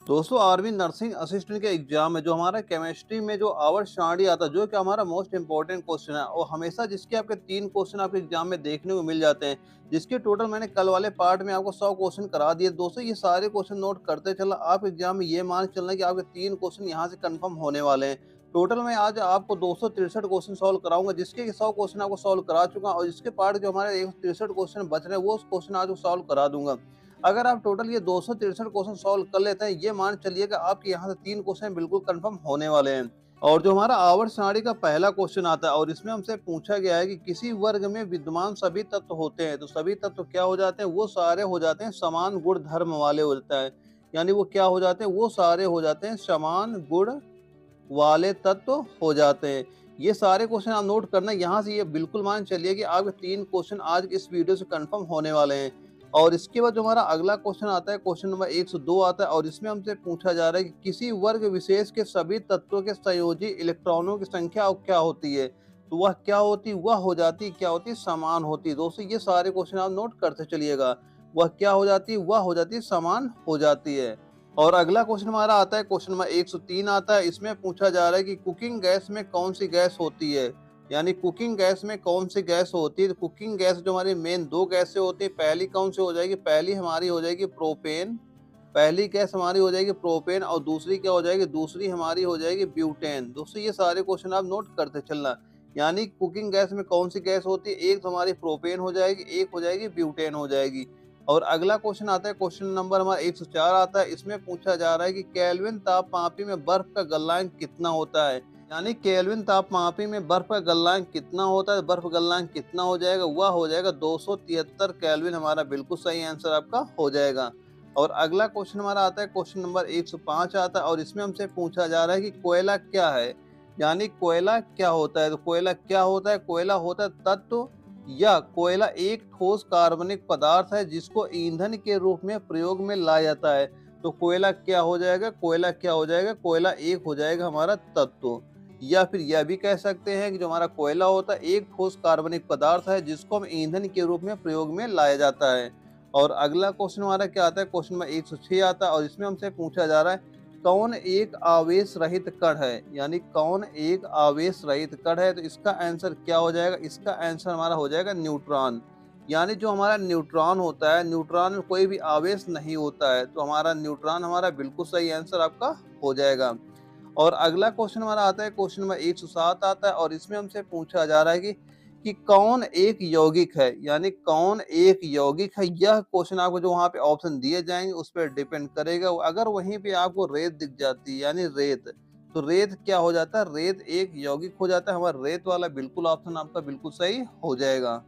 दोस्तों army nursing assistant के exam में जो हमारा केमिस्ट्री में जो आवर्त सारणी आता है जो कि हमारा मोस्ट इंपॉर्टेंट क्वेश्चन है और हमेशा जिसके आपके 3 क्वेश्चन आपके एग्जाम में देखने को मिल जाते हैं, जिसके टोटल मैंने कल वाले पार्ट में आपको 100 क्वेश्चन करा दिए। दोस्तों ये सारे क्वेश्चन नोट करते चला, आप एग्जाम में ये मान चलना कि आपके 3 क्वेश्चन यहाँ से कंफर्म होने वाले हैं। टोटल मैं आज आपको 263 क्वेश्चन सॉल्व कराऊंगा, जिसके 100 क्वेश्चन आपको सॉल्व करा चुका और जिसके पार्ट जो हमारे 163 क्वेश्चन बच रहे हैं वो क्वेश्चन आज सॉल्व करा दूंगा। अगर आप टोटल ये 263 क्वेश्चन सॉल्व कर लेते हैं, ये मान चलिएगा आपके यहाँ से 3 क्वेश्चन बिल्कुल कंफर्म होने वाले हैं। और जो हमारा आवर्त सारणी का पहला क्वेश्चन आता है और इसमें हमसे पूछा गया है कि किसी वर्ग में विद्यमान सभी तत्व होते हैं, तो सभी तत्व क्या हो जाते हैं, वो सारे हो जाते हैं समान गुण धर्म वाले हो जाता है। यानी वो क्या हो जाते हैं, वो सारे हो जाते हैं समान गुण वाले तत्व हो जाते हैं। ये सारे क्वेश्चन आप नोट करना, यहाँ से ये बिल्कुल मान चलिए कि आपके 3 क्वेश्चन आज इस वीडियो से कंफर्म होने वाले हैं। और इसके बाद जो हमारा अगला क्वेश्चन आता है, क्वेश्चन नंबर 102 आता है और इसमें हमसे पूछा जा रहा है कि किसी वर्ग विशेष के सभी तत्वों के संयोजी इलेक्ट्रॉनों की संख्या क्या होती है। तो वह क्या होती, वह हो जाती क्या होती, समान होती। दोस्तों ये सारे क्वेश्चन आप नोट करते चलिएगा। वह क्या हो जाती, वह हो जाती समान हो जाती है। और अगला क्वेश्चन हमारा आता है, क्वेश्चन नंबर 103 आता है। इसमें पूछा जा रहा है कि कुकिंग गैस में कौन सी गैस होती है। यानी कुकिंग गैस में कौन सी गैस होती है। तो कुकिंग गैस जो हमारी मेन 2 गैसें होती है, पहली कौन सी हो जाएगी, पहली हमारी हो जाएगी प्रोपेन। पहली गैस हमारी हो जाएगी प्रोपेन और दूसरी क्या हो जाएगी, दूसरी हमारी हो जाएगी ब्यूटेन। दोस्तों ये सारे क्वेश्चन आप नोट करते चलना। यानी कुकिंग गैस में कौन सी गैस होती है, एक तो हमारी प्रोपेन हो जाएगी, एक हो जाएगी ब्यूटेन हो जाएगी। और अगला क्वेश्चन आता है, क्वेश्चन नंबर हमारा 104 आता है। इसमें पूछा जा रहा है कि केल्विन तापमापी में बर्फ का गलनांक कितना होता है। यानी केल्विन तापमापी में बर्फ का गलनांक कितना होता है, बर्फ गलनांक कितना हो जाएगा, वह हो जाएगा 273 केल्विन। हमारा बिल्कुल सही आंसर आपका हो जाएगा। और अगला क्वेश्चन हमारा आता है, क्वेश्चन नंबर 105 आता है और इसमें हमसे पूछा जा रहा है कि कोयला क्या है। यानी कोयला क्या होता है। तो कोयला क्या होता है, कोयला होता है तत्व या कोयला एक ठोस कार्बनिक पदार्थ है जिसको ईंधन के रूप में प्रयोग में लाया जाता है। तो कोयला क्या हो जाएगा, कोयला क्या हो जाएगा, कोयला एक हो जाएगा हमारा तत्व। या फिर यह भी कह सकते हैं कि जो हमारा कोयला होता है एक ठोस कार्बनिक पदार्थ है जिसको हम ईंधन के रूप में प्रयोग में लाया जाता है। और अगला क्वेश्चन हमारा क्या आता है, क्वेश्चन नंबर 106 आता है और इसमें हमसे पूछा जा रहा है कौन एक आवेश रहित कण है। यानी कौन एक आवेश रहित कण है। तो इसका आंसर क्या हो जाएगा, इसका आंसर हमारा हो जाएगा न्यूट्रॉन। यानी जो हमारा न्यूट्रॉन होता है, न्यूट्रॉन में कोई भी आवेश नहीं होता है, तो हमारा न्यूट्रॉन हमारा बिल्कुल सही आंसर आपका हो जाएगा। और अगला क्वेश्चन हमारा आता है, क्वेश्चन नंबर 107 आता है और इसमें हमसे पूछा जा रहा है कि कौन एक यौगिक है। यानी कौन एक यौगिक है। यह क्वेश्चन आपको जो वहां पे ऑप्शन दिए जाएंगे उस पर डिपेंड करेगा। अगर वहीं पे आपको रेत दिख जाती है, यानी रेत, तो रेत क्या हो जाता है, रेत एक यौगिक हो जाता है। हमारा रेत वाला बिल्कुल ऑप्शन आपका बिल्कुल सही हो जाएगा।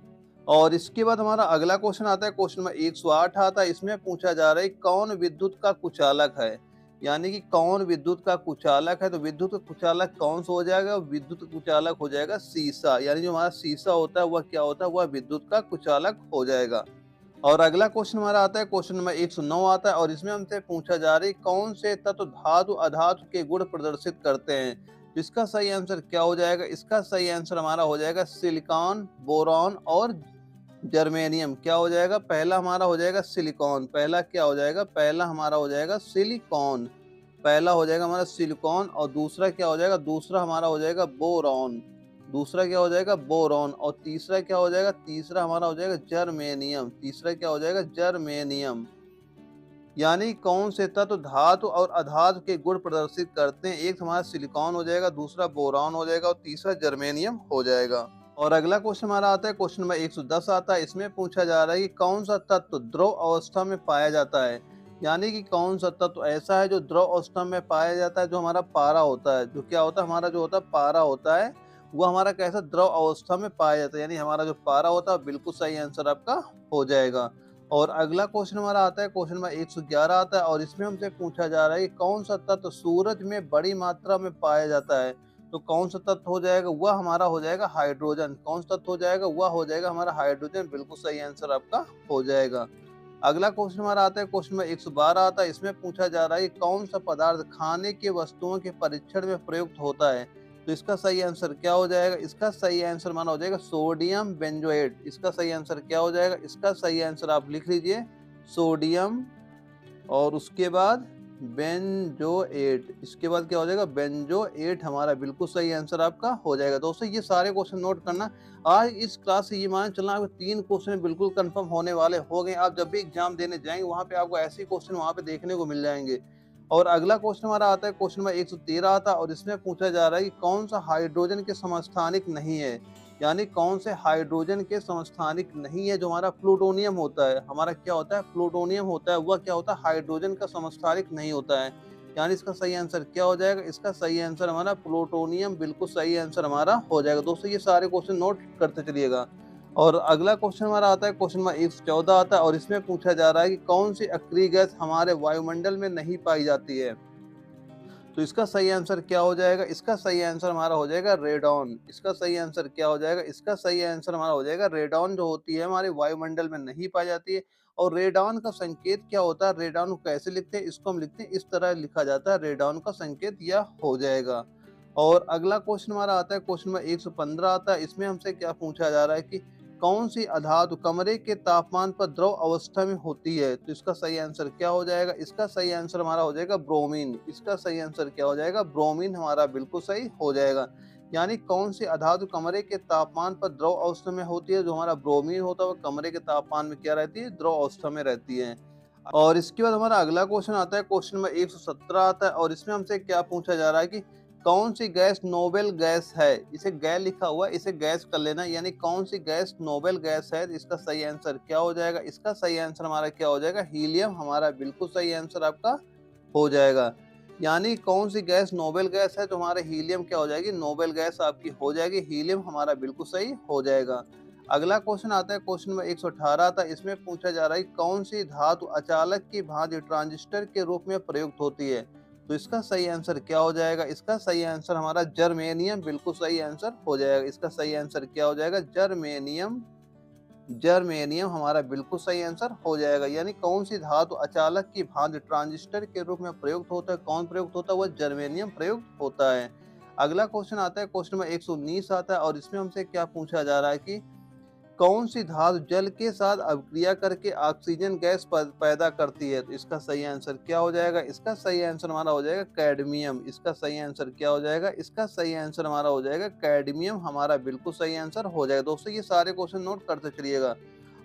और इसके बाद हमारा अगला क्वेश्चन आता है, क्वेश्चन नंबर 108 आता है। इसमें पूछा जा रहा है कौन विद्युत का कुचालक है। यानी कि कौन विद्युत का कुचालक है। तो विद्युत का कुचालक कौन सा हो जाएगा, विद्युत का कुचालक हो जाएगा शीशा। यानी जो हमारा शीशा होता है वह क्या होता है, वह विद्युत का कुचालक हो जाएगा। और अगला क्वेश्चन हमारा आता है, क्वेश्चन नंबर 109 आता है और इसमें हमसे पूछा जा रहा है कौन से तत्व धातु अधातु के गुण प्रदर्शित करते हैं। तो इसका सही आंसर क्या हो जाएगा, इसका सही आंसर हमारा हो जाएगा सिलिकॉन, बोरॉन और जर्मेनियम। क्या हो जाएगा, पहला हमारा हो जाएगा सिलिकॉन। पहला क्या हो जाएगा, पहला हमारा हो जाएगा सिलिकॉन। पहला हो जाएगा हमारा सिलिकॉन और दूसरा क्या हो जाएगा, दूसरा हमारा हो जाएगा बोरॉन। दूसरा क्या हो जाएगा, बोरॉन। और तीसरा क्या हो जाएगा, तीसरा हमारा हो जाएगा जर्मेनियम। तीसरा क्या हो जाएगा, जर्मेनियम। यानी कौन से तत्व धातु और अधातु के गुण प्रदर्शित करते हैं। एक हमारा सिलिकॉन हो जाएगा, दूसरा बोरॉन हो जाएगा और तीसरा जर्मेनियम हो जाएगा। और अगला क्वेश्चन हमारा आता है, क्वेश्चन नंबर 110 आता है। इसमें पूछा जा रहा है कि कौन सा तत्व द्रव अवस्था में पाया जाता है। यानी कि कौन सा तत्व ऐसा है जो द्रव अवस्था में पाया जाता है। जो हमारा पारा होता है, जो क्या होता है, हमारा जो होता है पारा होता है, वो हमारा कैसा द्रव अवस्था में पाया जाता है। यानी हमारा जो पारा होता है बिल्कुल सही आंसर आपका हो जाएगा। और अगला क्वेश्चन हमारा आता है, क्वेश्चन नंबर 111 आता है और इसमें हमसे पूछा जा रहा है कि कौन सा तत्व सूरज में बड़ी मात्रा में पाया जाता है। तो कौन सा तत्व हो जाएगा, वह हमारा हो जाएगा हाइड्रोजन। कौन सा तत्व हो जाएगा, वह हो जाएगा हमारा हाइड्रोजन। बिल्कुल सही आंसर आपका हो जाएगा। अगला क्वेश्चन हमारा आता है, क्वेश्चन नंबर 112 आता है। इसमें पूछा जा रहा है कि कौन सा पदार्थ खाने के वस्तुओं के परीक्षण में प्रयुक्त होता है। तो इसका सही आंसर क्या हो जाएगा, इसका सही आंसर माना हो जाएगा सोडियम बेंजोएट। इसका सही आंसर क्या हो जाएगा, इसका सही आंसर आप लिख लीजिए सोडियम और उसके बाद बेंजोएट, इसके बाद क्या हो जाएगा बेंजोएट, हमारा बिल्कुल सही आंसर आपका हो जाएगा। दोस्तों ये सारे क्वेश्चन नोट करना। आज इस क्लास से ये मान चलना आपके 3 क्वेश्चन बिल्कुल कंफर्म होने वाले हो गए। आप जब भी एग्जाम देने जाएंगे वहां पे आपको ऐसे ही क्वेश्चन वहां पे देखने को मिल जाएंगे। और अगला क्वेश्चन हमारा आता है, क्वेश्चन नंबर 113 आता है और इसमें पूछा जा रहा है कि कौन सा हाइड्रोजन के समस्थानिक नहीं है, यानी कौन से हाइड्रोजन के समस्थानिक नहीं है। जो हमारा प्लूटोनियम होता है, हमारा क्या होता है प्लूटोनियम होता है, वह क्या होता है हाइड्रोजन का समस्थानिक नहीं होता है। यानी इसका सही आंसर क्या हो जाएगा, इसका सही आंसर हमारा प्लूटोनियम बिल्कुल सही आंसर हमारा हो जाएगा। दोस्तों ये सारे क्वेश्चन नोट करते चलिएगा। और अगला क्वेश्चन हमारा आता है, क्वेश्चन नंबर 114 आता है और इसमें पूछा जा रहा है कि कौन सी अक्रिय गैस हमारे वायुमंडल में नहीं पाई जाती है। तो इसका सही आंसर क्या हो जाएगा, इसका सही आंसर हमारा हो जाएगा रेडॉन। इसका सही आंसर क्या हो जाएगा, इसका सही आंसर हमारा हो जाएगा रेडॉन। जो होती है हमारे वायुमंडल में नहीं पाई जाती है। और रेडॉन का संकेत क्या होता है, रेडॉन को कैसे लिखते हैं, इसको हम लिखते हैं इस तरह लिखा जाता है, रेडॉन का संकेत यह हो जाएगा। और अगला क्वेश्चन हमारा आता है, क्वेश्चन नंबर 115 आता है। इसमें हमसे क्या पूछा जा रहा है कि कौन सी अधातु कमरे के तापमान पर द्रव अवस्था में होती है। तो इसका सही आंसर क्या हो जाएगा, इसका सही आंसर हमारा हो जाएगा ब्रोमीन। इसका सही आंसर क्या हो जाएगा, ब्रोमीन हमारा बिल्कुल सही हो जाएगा। यानी कौन सी अधातु कमरे के तापमान पर द्रव अवस्था में होती है। जो हमारा ब्रोमीन होता है वो कमरे के तापमान में क्या रहती है, द्रव अवस्था में रहती है। और इसके बाद हमारा अगला क्वेश्चन आता है, क्वेश्चन नंबर 117 आता है और इसमें हमसे क्या पूछा जा रहा है कि कौन सी गैस नोबेल गैस है। इसे गैस लिखा हुआ है, इसे गैस कर लेना, यानी कौन सी गैस नोबेल गैस है। इसका सही आंसर क्या हो जाएगा, इसका सही आंसर हमारा क्या हो जाएगा, हीलियम हमारा बिल्कुल सही आंसर आपका हो जाएगा। यानी कौन सी गैस नोबेल गैस है, तो हमारा हीलियम क्या हो जाएगी, नोबेल गैस आपकी हो जाएगी, हीलियम हमारा बिल्कुल सही हो जाएगा। अगला क्वेश्चन आता है, क्वेश्चन नंबर 118 आता है। इसमें पूछा जा रहा है कौन सी धातु अचालक की भांति ट्रांजिस्टर के रूप में प्रयुक्त होती है। तो इसका सही आंसर क्या हो जाएगा, इसका सही आंसर हमारा जर्मेनियम बिल्कुल सही आंसर हो जाएगा। इसका सही आंसर क्या हो जाएगा, जर्मेनियम। जर्मेनियम हमारा बिल्कुल सही आंसर हो जाएगा। यानी कौन सी धातु अचालक की भांति ट्रांजिस्टर के रूप में प्रयुक्त होता है, कौन प्रयुक्त होता है, वह जर्मेनियम प्रयुक्त होता है। अगला क्वेश्चन आता है, क्वेश्चन नंबर 119 आता है और इसमें हमसे क्या पूछा जा रहा है कि कौन सी धातु जल के साथ अभिक्रिया करके ऑक्सीजन गैस पैदा करती है। तो इसका सही आंसर क्या हो जाएगा, इसका सही आंसर हमारा हो जाएगा कैडमियम। इसका सही आंसर क्या हो जाएगा, इसका सही आंसर हमारा हो जाएगा कैडमियम, हमारा बिल्कुल सही आंसर हो जाएगा। दोस्तों ये सारे क्वेश्चन नोट करते चलिएगा।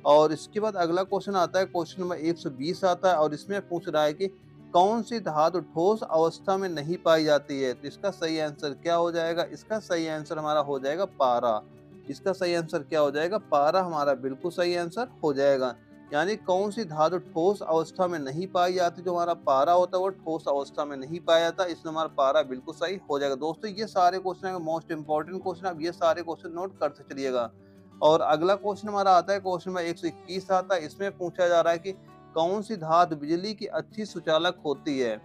और इसके बाद अगला क्वेश्चन आता है, क्वेश्चन नंबर 120 आता है और इसमें पूछ रहा है कि कौन सी धातु ठोस अवस्था में नहीं पाई जाती है। तो इसका सही आंसर क्या हो जाएगा, इसका सही आंसर हमारा हो जाएगा पारा। इसका सही आंसर क्या हो जाएगा, पारा हमारा बिल्कुल सही आंसर हो जाएगा। यानी कौन सी धातु ठोस अवस्था में नहीं पाई जाती, जो हमारा पारा होता है वो ठोस अवस्था में नहीं पाया जाता, इसलिए हमारा पारा बिल्कुल सही हो जाएगा। दोस्तों ये सारे क्वेश्चन है मोस्ट इंपॉर्टेंट क्वेश्चन, अब ये सारे क्वेश्चन नोट करते चलिएगा। और अगला क्वेश्चन हमारा आता है, क्वेश्चन नंबर 121 आता है। इसमें पूछा जा रहा है कि कौन सी धातु बिजली की अच्छी सुचालक होती है।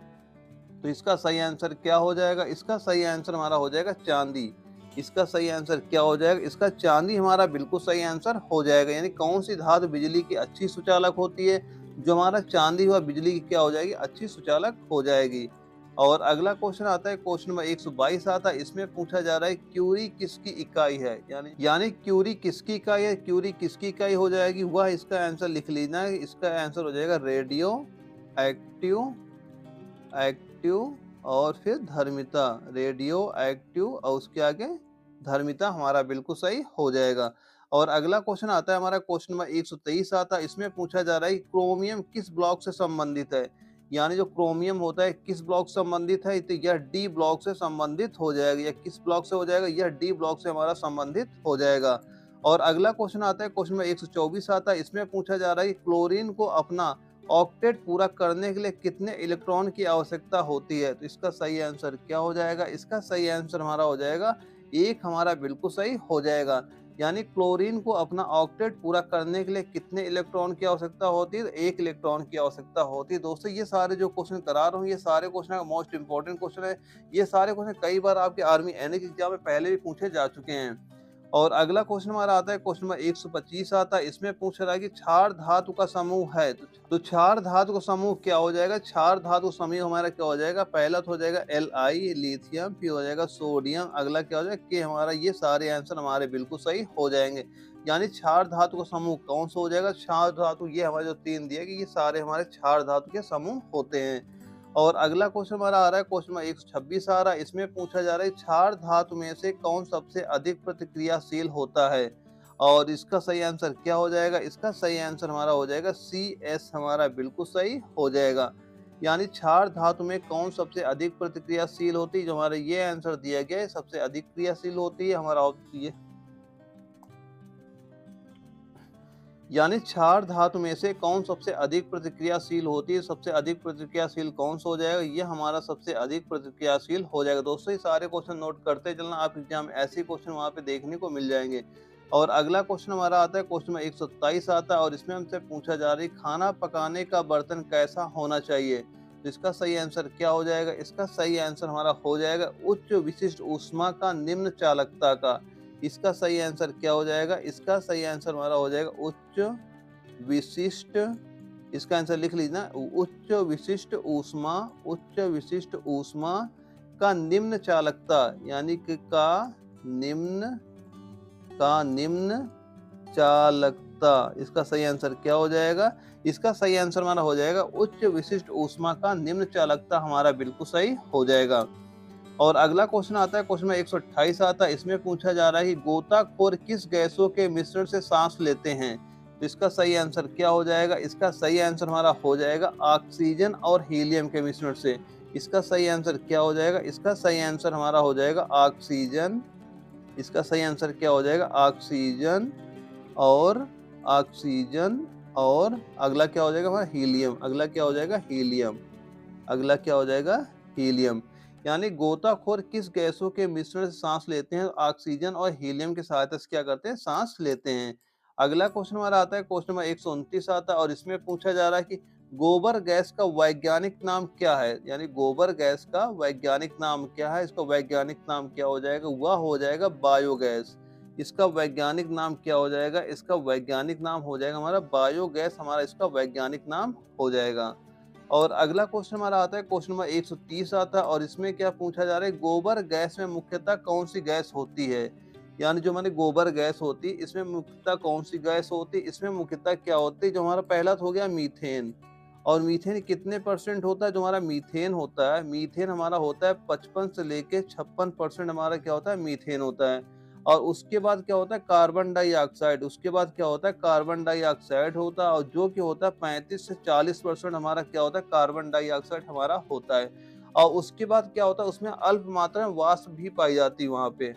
तो इसका सही आंसर क्या हो जाएगा, इसका सही आंसर हमारा हो जाएगा चांदी। इसका सही आंसर क्या हो जाएगा, इसका चांदी हमारा बिल्कुल सही आंसर हो जाएगा। यानी कौन सी धातु बिजली की अच्छी सुचालक होती है, जो हमारा चांदी हुआ बिजली की क्या हो जाएगी, अच्छी सुचालक हो जाएगी। और अगला क्वेश्चन आता है, क्वेश्चन नंबर 122 आता है। इसमें पूछा जा रहा है क्यूरी किसकी इकाई है, यानी क्यूरी किसकी इकाई है, क्यूरी किसकी इकाई हो जाएगी, वह इसका आंसर लिख लेना है। इसका आंसर हो जाएगा रेडियो एक्टिव, एक्टिव और फिर धर्मिता, रेडियो एक्टिव और उसके आगे धर्मिता, हमारा बिल्कुल सही हो जाएगा। और अगला क्वेश्चन आता है हमारा, क्वेश्चन नंबर 123 आता है। इसमें पूछा जा रहा है कि क्रोमियम किस ब्लॉक से संबंधित है। यानी जो क्रोमियम होता है किस ब्लॉक से संबंधित है, तो यह डी ब्लॉक से संबंधित हो जाएगा। यह किस ब्लॉक से हो जाएगा, यह डी ब्लॉक से हमारा संबंधित हो जाएगा। और अगला क्वेश्चन आता है, क्वेश्चन नंबर 124 आता है। इसमें पूछा जा रहा है कि क्लोरीन को अपना ऑक्टेट पूरा करने के लिए कितने इलेक्ट्रॉन की आवश्यकता होती है। तो इसका सही आंसर क्या हो जाएगा, इसका सही आंसर हमारा हो जाएगा एक, हमारा बिल्कुल सही हो जाएगा। यानी क्लोरीन को अपना ऑक्टेट पूरा करने के लिए कितने इलेक्ट्रॉन की आवश्यकता होती है, तो एक इलेक्ट्रॉन की आवश्यकता होती है। दोस्तों ये सारे जो क्वेश्चन करा रहा हूँ ये सारे क्वेश्चन मोस्ट इंपॉर्टेंट क्वेश्चन है। ये सारे क्वेश्चन कई बार आपके आर्मी एनए के एग्जाम में पहले भी पूछे जा चुके हैं। और अगला क्वेश्चन हमारा आता है, क्वेश्चन नंबर 125 आता है। इसमें पूछ रहा है कि क्षार धातु का समूह है, तो क्षार धातु का समूह क्या हो जाएगा, क्षार धातु समूह हमारा क्या हो जाएगा, पहला तो हो जाएगा Li लिथियम, फिर हो जाएगा सोडियम, अगला क्या हो जाएगा के, हमारा ये सारे आंसर हमारे बिल्कुल सही हो जाएंगे। यानी क्षार धातु का समूह कौन सा हो जाएगा, क्षार धातु, ये हमारे जो तीन दिए कि ये सारे हमारे क्षार धातु के समूह होते हैं। और अगला क्वेश्चन हमारा आ रहा है क्वेश्चन नंबर 126 आ रहा है। इसमें पूछा जा रहा है क्षार धातु में से कौन सबसे अधिक प्रतिक्रियाशील होता है? और इसका सही आंसर क्या हो जाएगा? इसका सही आंसर हमारा हो जाएगा CS, हमारा बिल्कुल सही हो जाएगा। यानी क्षार धातु में कौन सबसे अधिक प्रतिक्रियाशील होती है? जो हमारा ये आंसर दिया गया है, सबसे अधिक क्रियाशील होती है हमारा ये, यानी क्षार धातु में से कौन सबसे अधिक प्रतिक्रियाशील होती है? सबसे अधिक प्रतिक्रियाशील कौन सा हो जाएगा? ये हमारा सबसे अधिक प्रतिक्रियाशील हो जाएगा। दोस्तों ये सारे क्वेश्चन नोट करते चलना, आप एग्जाम में ऐसे क्वेश्चन वहाँ पे देखने को मिल जाएंगे। और अगला क्वेश्चन हमारा आता है क्वेश्चन नंबर 127 आता है, और इसमें हमसे पूछा जा रहा है खाना पकाने का बर्तन कैसा होना चाहिए? तो इसका सही आंसर क्या हो जाएगा? इसका सही आंसर हमारा हो जाएगा उच्च विशिष्ट ऊष्मा का, निम्न चालकता का। इसका सही आंसर क्या हो जाएगा? इसका सही आंसर हमारा हो जाएगा उच्च विशिष्ट, इसका आंसर लिख लीजिए ना, उच्च विशिष्ट ऊष्मा, उच्च विशिष्ट ऊष्मा का निम्न चालकता, यानी कि निम्न चालकता। इसका सही आंसर क्या हो जाएगा? इसका सही आंसर हमारा हो जाएगा उच्च विशिष्ट ऊष्मा का निम्न चालकता, हमारा बिल्कुल सही हो जाएगा। और अगला क्वेश्चन आता है क्वेश्चन में 128 आता है। इसमें पूछा जा रहा है कि गोताखोर किस गैसों के मिश्रण से सांस लेते हैं? तो इसका सही आंसर क्या हो जाएगा? इसका सही आंसर हमारा हो जाएगा ऑक्सीजन और हीलियम के मिश्रण से। इसका सही आंसर क्या हो जाएगा? इसका सही आंसर हमारा हो जाएगा ऑक्सीजन। इसका सही आंसर क्या हो जाएगा? ऑक्सीजन और ऑक्सीजन, और अगला क्या हो जाएगा हमारा? हीलियम। अगला क्या हो जाएगा? हीलियम। अगला क्या हो जाएगा? हीलियम। यानी गोताखोर किस गैसों के मिश्रण से सांस लेते हैं? ऑक्सीजन और हीलियम की सहायता से क्या करते हैं? सांस लेते हैं। अगला क्वेश्चन हमारा आता है क्वेश्चन नंबर 129 आता है, और इसमें पूछा जा रहा है कि गोबर गैस का वैज्ञानिक नाम क्या है? यानी गोबर गैस का वैज्ञानिक नाम क्या है? इसका वैज्ञानिक नाम क्या हो जाएगा? वह हो जाएगा बायोगैस। इसका वैज्ञानिक नाम क्या हो जाएगा? इसका वैज्ञानिक नाम हो जाएगा हमारा बायोगैस, हमारा इसका वैज्ञानिक नाम हो जाएगा। और अगला क्वेश्चन हमारा आता है क्वेश्चन नंबर 130 आता है, और इसमें क्या पूछा जा रहा है गोबर गैस में मुख्यतः कौन सी गैस होती है? यानी जो हमारी गोबर गैस होती है, इसमें मुख्यतः कौन सी गैस होती है? इसमें मुख्यतः क्या होती है? जो हमारा पहला तो हो गया मीथेन। और मीथेन कितने परसेंट होता है? जो हमारा मीथेन होता है, मीथेन हमारा होता है 55 से लेके 56% हमारा क्या होता है? मीथेन होता है। और उसके बाद क्या होता है? Carbon dioxide. उसके बाद क्या होता है? कार्बन डाइऑक्साइड होता है, और जो कि होता है 35 से 40% हमारा क्या होता है? कार्बन डाइऑक्साइड हमारा होता है। और उसके बाद क्या होता है? उसमें अल्प मात्रा में वाष्प भी पाई जाती है वहां पे।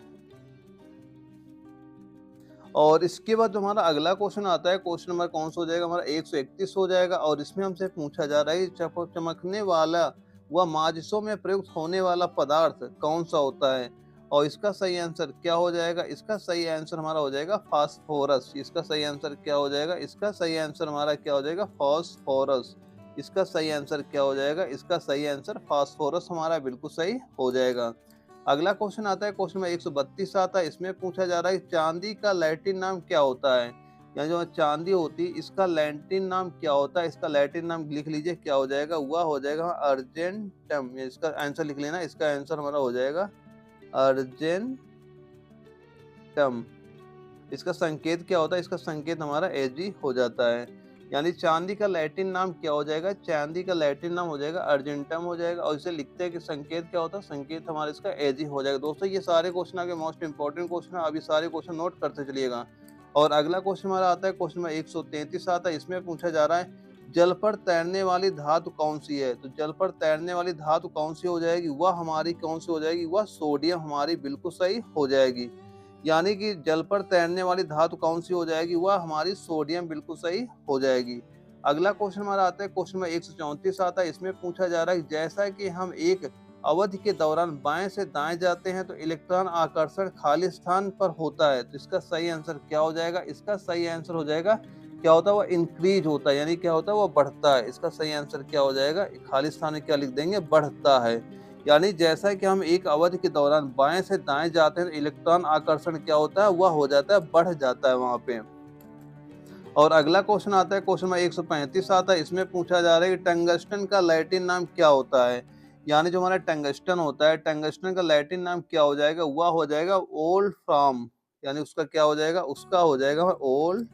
और इसके बाद जो हमारा अगला क्वेश्चन आता है, क्वेश्चन नंबर कौन सा हो जाएगा? हमारा 131 हो जाएगा, और इसमें हमसे पूछा जा रहा है चमकने वाला व माचिसों में प्रयुक्त होने वाला पदार्थ कौन सा होता है? और इसका सही आंसर क्या हो जाएगा? इसका सही आंसर हमारा हो जाएगा फास्फोरस। इसका सही आंसर क्या हो जाएगा? इसका सही आंसर हमारा क्या हो जाएगा? फास्फोरस। इसका सही आंसर क्या हो जाएगा? इसका सही आंसर फास्फोरस, हमारा बिल्कुल सही हो जाएगा। अगला क्वेश्चन आता है क्वेश्चन नंबर 132 आता है। इसमें पूछा जा रहा है चांदी का लैटिन नाम क्या होता है? यानी जो चांदी होती है, इसका लैटिन नाम क्या होता है? इसका लैटिन नाम लिख लीजिए, क्या हो जाएगा? वह हो जाएगा अर्जेंटम। इसका आंसर लिख लेना, इसका आंसर हमारा हो जाएगा अर्जेंटम। इसका संकेत क्या होता है? इसका संकेत हमारा एजी हो जाता है। यानी चांदी का लैटिन नाम क्या हो जाएगा? चांदी का लैटिन नाम हो जाएगा अर्जेंटम हो जाएगा। और इसे लिखते हैं कि संकेत क्या होता है? संकेत हमारा इसका एजी हो जाएगा। दोस्तों ये सारे क्वेश्चन आगे मोस्ट इंपॉर्टेंट क्वेश्चन है, अभी सारे क्वेश्चन नोट करते चलिएगा। और अगला क्वेश्चन हमारा आता है क्वेश्चन नंबर 133 आता है। इसमें पूछा जा रहा है जल पर तैरने वाली धातु कौन सी है? तो जल पर तैरने वाली धातु कौन सी हो जाएगी? वह हमारी कौन सी हो जाएगी? वह सोडियम, हमारी बिल्कुल सही हो जाएगी। यानी कि जल पर तैरने वाली धातु कौन सी हो जाएगी? वह हमारी सोडियम, बिल्कुल सही हो जाएगी। अगला क्वेश्चन हमारा आता है क्वेश्चन में 134 आता है। इसमें पूछा जा रहा है जैसा कि हम एक अवधि के दौरान बाएं से दाएं जाते हैं तो इलेक्ट्रॉन आकर्षण खाली स्थान पर होता है। तो इसका सही आंसर क्या हो जाएगा? इसका सही आंसर हो जाएगा क्या होता है? वह इंक्रीज होता है, यानी क्या होता है? वह बढ़ता है। इसका सही आंसर क्या हो जाएगा? खाली स्थान में क्या लिख देंगे? बढ़ता है। यानी जैसा कि हम एक अवधि के दौरान बाएं से दाएं जाते हैं तो इलेक्ट्रॉन आकर्षण क्या होता है? वह हो जाता है, बढ़ जाता है वहां पे। और अगला क्वेश्चन आता है क्वेश्चन नंबर 135 आता है। इसमें पूछा जा रहा है कि टंगस्टन का लैटिन नाम क्या होता है? यानी जो हमारा टंगस्टन होता है, टंगस्टन का लैटिन नाम क्या हो जाएगा? वह हो जाएगा ओल्ड फ्रॉम। यानी उसका क्या हो जाएगा? उसका हो जाएगा ओल्ड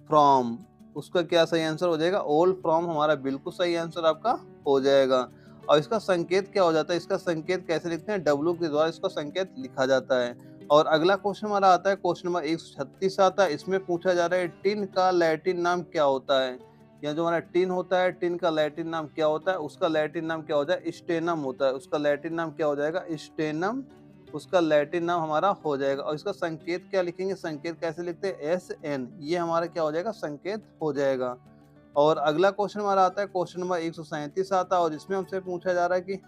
फ्रॉम। उसका क्या सही आंसर हो जाएगा? ओल्ड फ्रॉम, हमारा बिल्कुल सही आंसर आपका हो जाएगा। और इसका संकेत क्या हो जाता है, इसका संकेत कैसे लिखते हैं, W के द्वारा इसका संकेत लिखा जाता है। और अगला क्वेश्चन हमारा आता है, क्वेश्चन नंबर 136 आता है। इसमें पूछा जा रहा है टिन का लैटिन नाम क्या होता है। या जो हमारा टिन होता है, टिन का लैटिन नाम क्या होता है, उसका लैटिन नाम क्या होता है, स्टेनम होता है। उसका लैटिन नाम क्या हो जाएगा, स्टेनम उसका लैटिन नाम हमारा हो जाएगा। और इसका संकेत क्या लिखेंगे, संकेत कैसे लिखते हैं, SN, ये हमारा क्या हो जाएगा, संकेत हो जाएगा। और अगला क्वेश्चन हमारा आता है, क्वेश्चन नंबर 137 आता है। और इसमें हमसे पूछा जा रहा है कि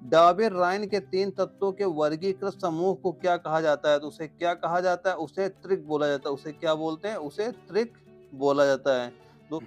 डाबेर राइन के 3 तत्वों के वर्गीकृत समूह को क्या कहा जाता है। तो उसे क्या कहा जाता है, उसे त्रिक बोला जाता है। उसे क्या बोलते हैं, उसे त्रिक बोला जाता है। तो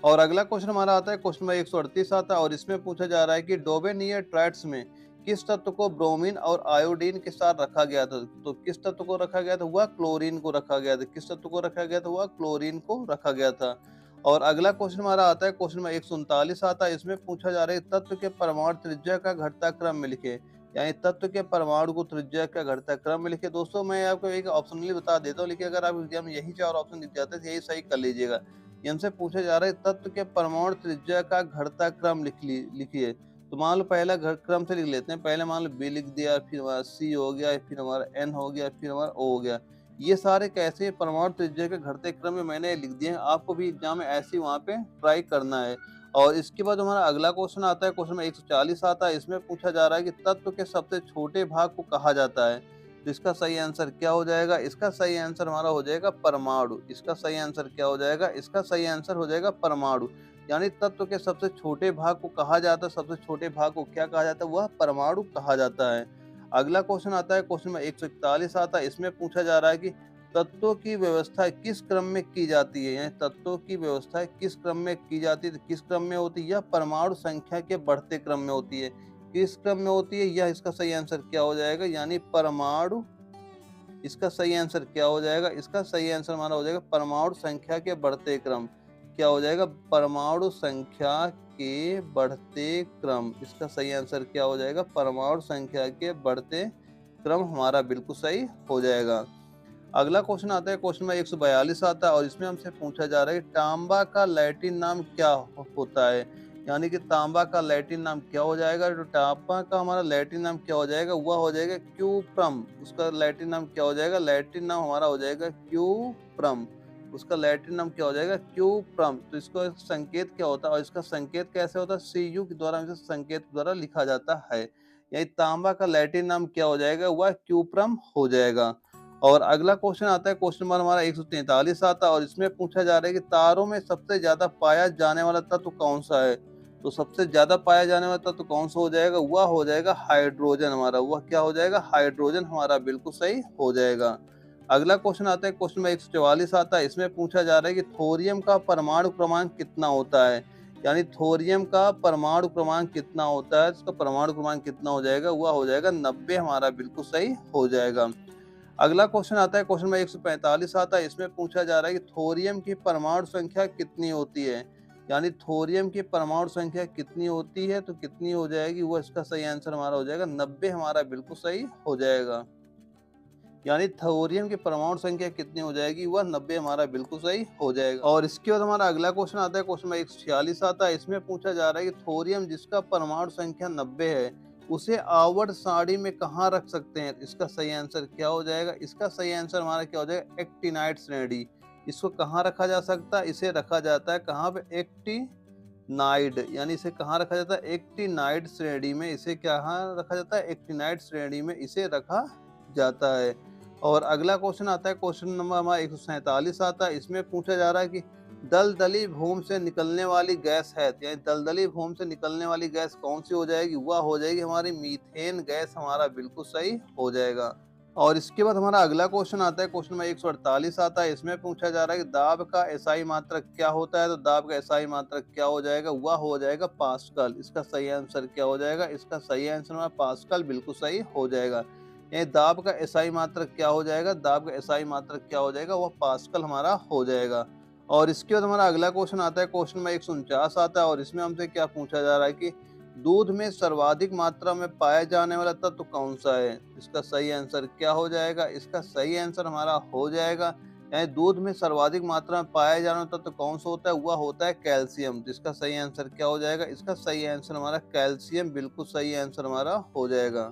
और अगला क्वेश्चन हमारा आता है, क्वेश्चन नंबर 138 आता है। और इसमें पूछा जा रहा है कि डोबेनियर ट्राइट्स में किस तत्व को ब्रोमीन और आयोडीन के साथ रखा गया था। तो किस तत्व को रखा गया था, वह क्लोरीन को रखा गया था। किस तत्व को रखा गया था, वह क्लोरीन को रखा गया था। और अगला क्वेश्चन हमारा आता है, क्वेश्चन नंबर 139 आता है। इसमें पूछा जा रहा है तत्व के परमाणु त्रिज्या का घटता क्रम में लिखे। यानी तत्व के परमाणु को त्रिज्या का घटता क्रम में लिखे। दोस्तों मैं आपको एक ऑप्शनली बता देता हूँ, लेकिन अगर आप एग्जाम में यही 4 ऑप्शन दिख जाते हैं तो यही सही कर लीजिएगा। ये हमसे पूछा जा रहा है तत्व के परमाणु त्रिज्या का घटता क्रम लिखिए। तो मान लो पहला क्रम से लिख लेते हैं। पहले मान लो बी लिख दिया, फिर हमारा सी हो गया, फिर हमारा एन हो गया, फिर हमारा ओ हो गया। ये सारे कैसे परमाणु त्रिज्या के घटते क्रम में मैंने लिख दिए हैं। आपको भी एग्जाम में ऐसे ही वहाँ पे ट्राई करना है। और इसके बाद हमारा अगला क्वेश्चन आता है, क्वेश्चन में 140 आता है। इसमें पूछा जा रहा है कि तत्व के सबसे छोटे भाग को कहा जाता है। तो इसका सही आंसर क्या हो जाएगा, इसका सही आंसर हमारा हो जाएगा परमाणु। इसका सही आंसर क्या हो जाएगा, इसका सही आंसर हो जाएगा परमाणु। यानी तत्व के सबसे छोटे भाग को कहा जाता है, सबसे छोटे भाग को क्या कहा जाता है, वह परमाणु कहा जाता है। अगला क्वेश्चन आता है, क्वेश्चन में 141 आता है। इसमें पूछा जा रहा है कि तत्वों की व्यवस्था किस क्रम में की जाती है। यानी तत्वों की व्यवस्था किस क्रम में की जाती है, तो किस क्रम में होती है, यह परमाणु संख्या के बढ़ते क्रम में होती है। किस क्रम में होती है, यह इसका सही आंसर क्या हो जाएगा, यानी परमाणु। इसका सही आंसर क्या हो जाएगा, इसका सही आंसर हमारा हो जाएगा परमाणु संख्या के बढ़ते क्रम। क्या हो जाएगा, परमाणु संख्या के बढ़ते क्रम। इसका सही आंसर क्या हो जाएगा, परमाणु संख्या के बढ़ते क्रम हमारा बिल्कुल सही हो जाएगा। अगला क्वेश्चन आता है, क्वेश्चन में 142 आता है। और इसमें हमसे पूछा जा रहा है कि तांबा का लैटिन नाम क्या होता है। यानी कि तांबा का लैटिन नाम क्या हो जाएगा, तो तांबा का हमारा लैटिन नाम क्या हो जाएगा, वह हो जाएगा क्यूप्रम। उसका लैटिन नाम क्या हो जाएगा, लैटिन नाम हमारा हो जाएगा क्यूप्रम। उसका लैटिन नाम क्या हो जाएगा, क्यूप्रम। तो इसका संकेत क्या होता है और इसका संकेत कैसे होता है, Cu के द्वारा, इसे संकेत के द्वारा लिखा जाता है। यही तांबा का लैटिन नाम क्या हो जाएगा, वह क्यूप्रम हो जाएगा। और अगला क्वेश्चन आता है, क्वेश्चन नंबर हमारा 143 आता है। और इसमें पूछा जा रहा है कि तारों में सबसे ज्यादा पाया जाने वाला तत्व कौन सा है। तो सबसे ज्यादा पाया जाने वाला तत्व कौन सा हो जाएगा, वह हो जाएगा हाइड्रोजन हमारा। वह क्या हो जाएगा, हाइड्रोजन हमारा बिल्कुल सही हो जाएगा। अगला क्वेश्चन आता है, क्वेश्चन में 144 आता है। इसमें पूछा जा रहा है कि थोरियम का परमाणु क्रमांक कितना होता है। यानी थोरियम का परमाणु क्रमांक कितना होता है, इसका परमाणु क्रमांक कितना हो जाएगा, वह हो जाएगा 90 हमारा बिल्कुल सही हो जाएगा। अगला क्वेश्चन आता है, क्वेश्चन में 145 आता है। इसमें पूछा जा रहा है कि थोरियम की परमाणु संख्या कितनी होती है। यानी थोरियम की परमाणु संख्या कितनी होती है, तो कितनी हो जाएगी, वो इसका सही आंसर हमारा हो जाएगा 90 हमारा बिल्कुल सही हो जाएगा। यानी थोरियम की परमाणु संख्या कितनी हो जाएगी, वह 90 हमारा बिल्कुल सही हो जाएगा। और इसके बाद हमारा अगला क्वेश्चन आता है, क्वेश्चन में 146 आता है। इसमें पूछा जा रहा है कि थोरियम जिसका परमाणु संख्या 90 है, उसे आवर्त सारणी में कहाँ रख सकते हैं। इसका सही आंसर क्या हो जाएगा, इसका सही आंसर हमारा क्या हो जाएगा, एक्टिनाइड श्रेणी। इसको कहाँ रखा जा सकता है, इसे रखा जाता है कहाँ पे, एक्टिनाइड। यानी इसे कहाँ रखा जाता है, एक्टिनाइड श्रेणी में। इसे कहाँ रखा जाता है, एक्टिनाइड श्रेणी में इसे रखा जाता है। और अगला क्वेश्चन आता है, क्वेश्चन नंबर हमारा 147 आता है। इसमें पूछा जा रहा है कि दलदली भूमि से निकलने वाली गैस है। यानी दलदली भूमि से निकलने वाली गैस कौन सी हो जाएगी, वह हो जाएगी हमारी मीथेन गैस हमारा बिल्कुल सही हो जाएगा। और इसके बाद हमारा अगला क्वेश्चन आता है, क्वेश्चन में 148 आता है। इसमें पूछा जा रहा है कि दाब का एसआई मात्रक क्या होता है। तो दाब का एसआई मात्रक क्या हो जाएगा, वह हो जाएगा पास्कल। इसका सही आंसर क्या हो जाएगा, इसका सही आंसर हमारा पास्कल बिल्कुल सही हो जाएगा। ये दाब का एसआई मात्रक क्या हो जाएगा, दाब का एसआई मात्रक क्या हो जाएगा, वह पास्कल हमारा हो जाएगा। और इसके बाद हमारा अगला क्वेश्चन आता है, क्वेश्चन में 149 आता है। और इसमें हमसे क्या पूछा जा रहा है कि दूध में सर्वाधिक मात्रा में पाया जाने वाला तत्व कौन सा है। इसका सही आंसर क्या हो जाएगा, इसका सही आंसर हमारा हो जाएगा यानी दूध में सर्वाधिक मात्रा में पाया जाने वाला तत्व कौन सा होता है? वह होता है कैल्शियम। जिसका सही आंसर क्या हो जाएगा? इसका सही आंसर हमारा कैल्शियम बिल्कुल सही आंसर हमारा हो जाएगा।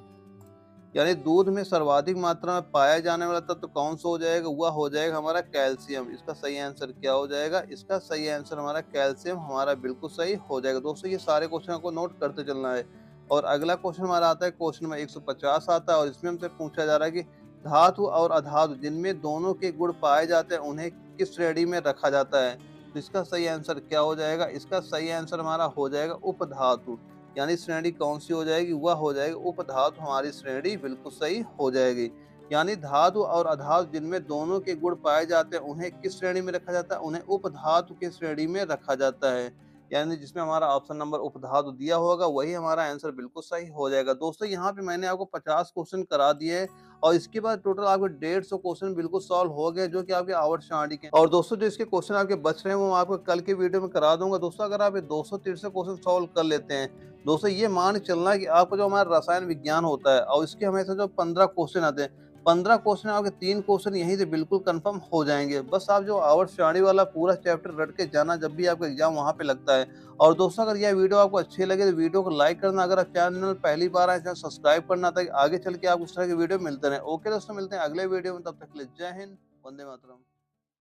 यानी दूध में सर्वाधिक मात्रा में पाया जाने वाला तत्व कौन सा हो जाएगा? वह हो जाएगा हमारा कैल्शियम। इसका सही आंसर क्या हो जाएगा? इसका सही आंसर हमारा कैल्शियम हमारा बिल्कुल सही हो जाएगा। दोस्तों ये सारे क्वेश्चन को नोट करते चलना है। और अगला क्वेश्चन हमारा आता है, क्वेश्चन नंबर 150 आता है और इसमें हमसे पूछा जा रहा है कि धातु और अधातु जिनमें दोनों के गुण पाए जाते हैं उन्हें किस श्रेणी में रखा जाता है? तो इसका सही आंसर क्या हो जाएगा? इसका सही आंसर हमारा हो जाएगा उपधातु। यानी श्रेणी कौन-सी हो जाएगी? वह हो जाएगी उपधातु हमारी श्रेणी बिल्कुल सही हो जाएगी। यानी धातु और अधातु जिनमें दोनों के गुण पाए जाते हैं, उन्हें किस श्रेणी में रखा जाता है? उन्हें उपधातु की श्रेणी में रखा जाता है। यानी जिसमें हमारा ऑप्शन नंबर उपधातु दिया होगा, वही हमारा आंसर बिल्कुल सही हो जाएगा। दोस्तों यहाँ पे मैंने आपको 50 क्वेश्चन करा दिए हैं और इसके बाद टोटल आपके 150 क्वेश्चन बिल्कुल सॉल्व हो गए, जो कि आपके आवर्त सारणी के। और दोस्तों जो इसके क्वेश्चन आपके बच रहे हैं, वो मैं आपको कल के वीडियो में करा दूँगा। दोस्तों अगर आप ये 263 क्वेश्चन सॉल्व कर लेते हैं, दोस्तों ये मान के चलना है कि आपका जो हमारा रसायन विज्ञान होता है और इसके हमेशा जो 15 क्वेश्चन आते हैं, 15 क्वेश्चन आपके 3 क्वेश्चन यहीं से बिल्कुल कंफर्म हो जाएँगे। बस आप जो आवर्त सारणी वाला पूरा चैप्टर रट के जाना, जब भी आपका एग्ज़ाम वहाँ पे लगता है। और दोस्तों अगर यह वीडियो आपको अच्छी लगे तो वीडियो को लाइक करना, अगर आप चैनल पहली बार आए, चैनल सब्सक्राइब करना, ताकि आगे चल के आपको इस तरह के वीडियो मिलते रहें। ओके दोस्तों, मिलते हैं अगले वीडियो में, तब तक के लिए जय हिंद, वंदे मातरम।